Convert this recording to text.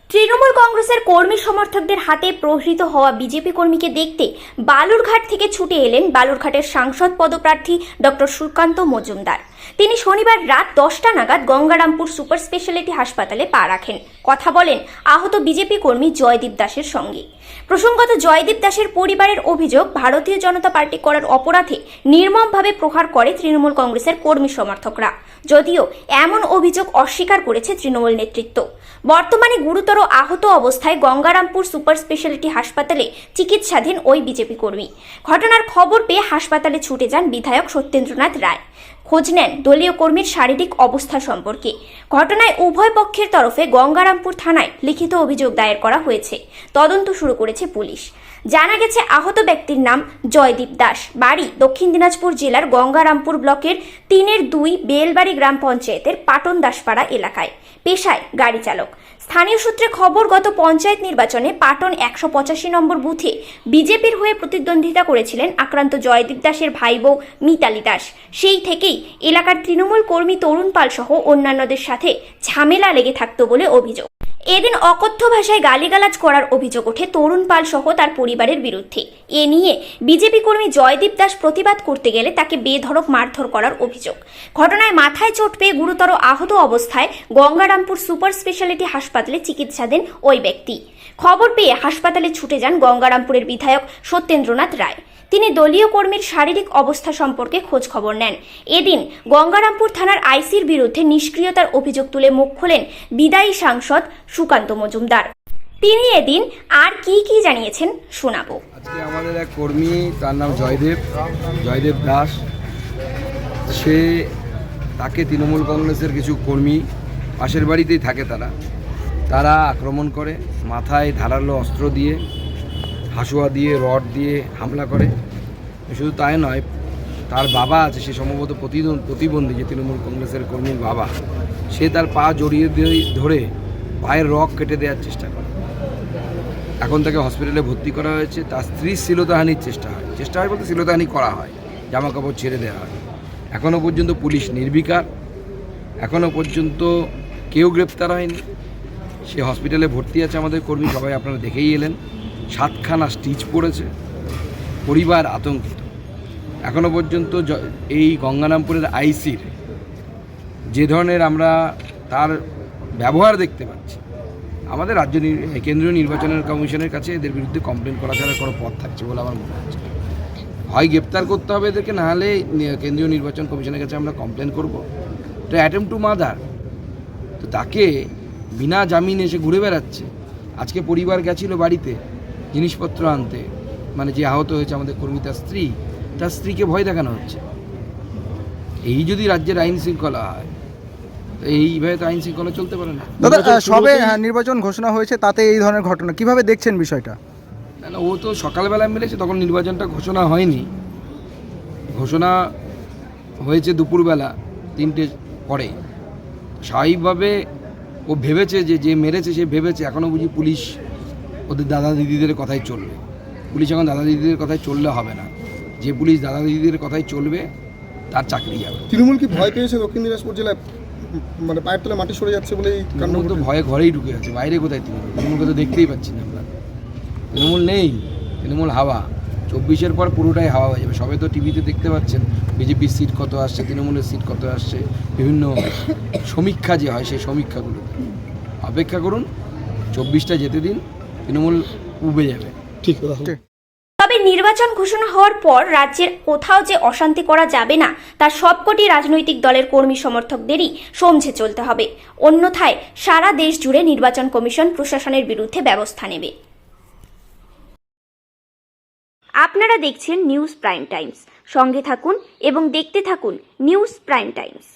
তৃণমূল কংগ্রেসের কর্মী সমর্থকদের হাতে প্রহৃত হওয়া বিজেপি কর্মীকে দেখতে বালুরঘাট থেকে ছুটে এলেন বালুরঘাটের সাংসদ পদপ্রার্থী ডক্টর সুকান্ত মজুমদার। তিনি শনিবার রাত 10টা নাগাদ গঙ্গারামপুর সুপার স্পেশালিটি হাসপাতালে পা রাখেন। কথা বলেন আহত বিজেপি কর্মী জয়দীপ দাসের সঙ্গে। প্রসঙ্গত, জয়দীপ দাসের পরিবারের অভিযোগ, ভারতীয় জনতা পার্টি করার অপরাধে নির্মমভাবে প্রহার করে তৃণমূল কংগ্রেসের কর্মী সমর্থকরা। যদিও এমন অভিযোগ অস্বীকার করেছে তৃণমূল নেতৃত্ব। বর্তমানে গুরুতর আহত অবস্থায় গঙ্গারামপুর সুপার স্পেশালিটি হাসপাতালে চিকিৎসাধীন ওই বিজেপি কর্মী। ঘটনার খবর পেয়ে হাসপাতালে ছুটে যান বিধায়ক সত্যেন্দ্রনাথ রায়। খোঁজ নেন দলীয় কর্মীর শারীরিক অবস্থা সম্পর্কে। ঘটনায় উভয় পক্ষের তরফে গঙ্গারামপুর থানায় লিখিত অভিযোগ দায়ের করা হয়েছে। তদন্ত শুরু করেছে পুলিশ। জানা গেছে, আহত ব্যক্তির নাম জয়দীপ দাস, বাড়ি দক্ষিণ দিনাজপুর জেলার গঙ্গারামপুর ব্লকের 3-2 বেলবাড়ি গ্রাম পঞ্চায়েতের পাটন দাসপাড়া এলাকায়। পেশায় গাড়ি চালক। স্থানীয় সূত্রে খবর, গত পঞ্চায়েত নির্বাচনে পাটন 185 নম্বর বুথে বিজেপির হয়ে প্রতিদ্বন্দ্বিতা করেছিলেন আক্রান্ত জয়দীপ দাসের ভাই বউ মিতালি দাস। সেই থেকেই এলাকার তৃণমূল কর্মী তরুণ পাল সহ অন্যান্যদের সাথে ঝামেলা লেগে থাকতো বলে অভিযোগ। এদিন অকথ্য ভাষায় গালিগালাজ করার অভিযোগ ওঠে তরুণ পাল সহ তার পরিবারের বিরুদ্ধে। এ নিয়ে বিজেপি কর্মী জয়দীপ দাস প্রতিবাদ করতে গেলে তাকে বেধড়ক মারধর করার অভিযোগ। ঘটনায় মাথায় চোট পেয়ে গুরুতর আহত অবস্থায় গঙ্গারামপুর সুপার স্পেশালিটি হাসপাতালে চিকিৎসাধীন ওই ব্যক্তি। খবর পেয়ে হাসপাতালে ছুটে যান গঙ্গারামপুরের বিধায়ক সত্যেন্দ্রনাথ রায়। তিনি দলীয় কর্মীর শারীরিক অবস্থা সম্পর্কে খোঁজ খবর নেন। এদিন গঙ্গারামপুর থানার আইসির বিরুদ্ধে নিষ্ক্রিয়তার অভিযোগ তুলে মুখ খোলেন বিদায়ী সাংসদ সুকান্ত মজুমদার। তিনি এদিন আর কি জানিয়েছেন শোনাবো। আজকে আমাদের এক কর্মী, তার নাম জয়দেব দাস। তাকে তৃণমূল কংগ্রেসের কিছু কর্মী, পাশের বাড়িতেই থাকে তারা আক্রমণ করে, মাথায় ধারালো অস্ত্র দিয়ে, হাসুয়া দিয়ে, রড দিয়ে হামলা করে। শুধু তাই নয়, তার বাবা আছে, সে সম্ভবত প্রতিবন্ধী, যে তৃণমূল কংগ্রেসের কর্মীর বাবা, সে তার পা জড়িয়ে ধরে পায়ের রগ কেটে দেওয়ার চেষ্টা করে। এখন তাকে হসপিটালে ভর্তি করা হয়েছে। তার স্ত্রীর শ্লীলতাহানির চেষ্টা হয় বলতে শ্লীলতাহানি করা হয়, জামা কাপড় ছেড়ে দেওয়া হয়। এখনও পর্যন্ত পুলিশ নির্বিকার, এখনও পর্যন্ত কেউ গ্রেপ্তার হয়নি। সে হসপিটালে ভর্তি আছে। আমাদের কর্মী সবাই আপনারা দেখেই এলেন, 7খানা স্টিচ পড়েছে। পরিবার আতঙ্কিত। এখনও পর্যন্ত এই গঙ্গারামপুরের আইসির যে ধরনের আমরা তার ব্যবহার দেখতে পাচ্ছি, আমাদের কেন্দ্রীয় নির্বাচনের কমিশনের কাছে এদের বিরুদ্ধে কমপ্লেন করা ছাড়া কোনো পথ থাকছে বলে আমার মনে হচ্ছে। হয় গ্রেপ্তার করতে হবে এদেরকে, না হলে কেন্দ্রীয় নির্বাচন কমিশনের কাছে আমরা কমপ্লেন করব। তো অ্যাটেম্প টু মার্ডার, তো তাকে বিনা জামিনে এসে ঘুরে বেড়াচ্ছে। আজকে পরিবার গেছিল বাড়িতে জিনিসপত্র আনতে, মানে যে আহত হয়েছে আমাদের কর্মী, তার স্ত্রীকে ভয় দেখানো হচ্ছে। এই যদি রাজ্যের আইন শৃঙ্খলা হয়, এইভাবে তো আইন শৃঙ্খলা চলতে পারে না। দাদা, সবে নির্বাচন ঘোষণা হয়েছে, তাতে এই ধরনের ঘটনা কিভাবে দেখছেন বিষয়টা? না, ও তো সকালবেলা মিলেছে, তখন নির্বাচনটা ঘোষণা হয়নি। ঘোষণা হয়েছে দুপুরবেলা 3টে পরে। স্বাভাবিকভাবে ও ভেবেছে যে মেরেছে, সে ভেবেছে এখনও বুঝি পুলিশ ওদের দাদা দিদিদের কথাই চলবে। পুলিশ এখন দাদা দিদিদের কথায় চললে হবে না। যে পুলিশ দাদা দিদিদের কথায় চলবে তার চাকরি যাবে। তৃণমূল কি ভয় পেয়েছে দক্ষিণ দিনাজপুর জেলায়, মানে পায়ের তলে মাটি সরে যাচ্ছে বলে? তৃণমূল তো ভয়ে ঘরেই ঢুকে আছে, বাইরে কোথায় তৃণমূলকে তো দেখতেই পাচ্ছি না আমরা। তৃণমূল নেই, তৃণমূল হাওয়া। 24-এর পর পুরোটাই হাওয়া হয়ে যাবে। সবে তো টিভিতে দেখতে পাচ্ছেন বিজেপির সিট কত আসছে, তৃণমূলের সিট কত আসছে, বিভিন্ন সমীক্ষা যে হয় সেই সমীক্ষাগুলো। অপেক্ষা করুন, 24টা যেতে দিন, তৃণমূল উবে যাবে। ঠিক। তবে নির্বাচন ঘোষণা হওয়ার পর রাজ্যের কোথাও যে অশান্তি করা যাবে না, তার সবকটি রাজনৈতিক দলের কর্মী সমর্থকদেরই সমঝে চলতে হবে। অন্যথায় সারা দেশ জুড়ে নির্বাচন কমিশন প্রশাসনের বিরুদ্ধে ব্যবস্থা নেবে। আপনারা দেখছেন নিউজ প্রাইম টাইমস। সঙ্গে থাকুন এবং দেখতে থাকুন নিউজ প্রাইম টাইমস।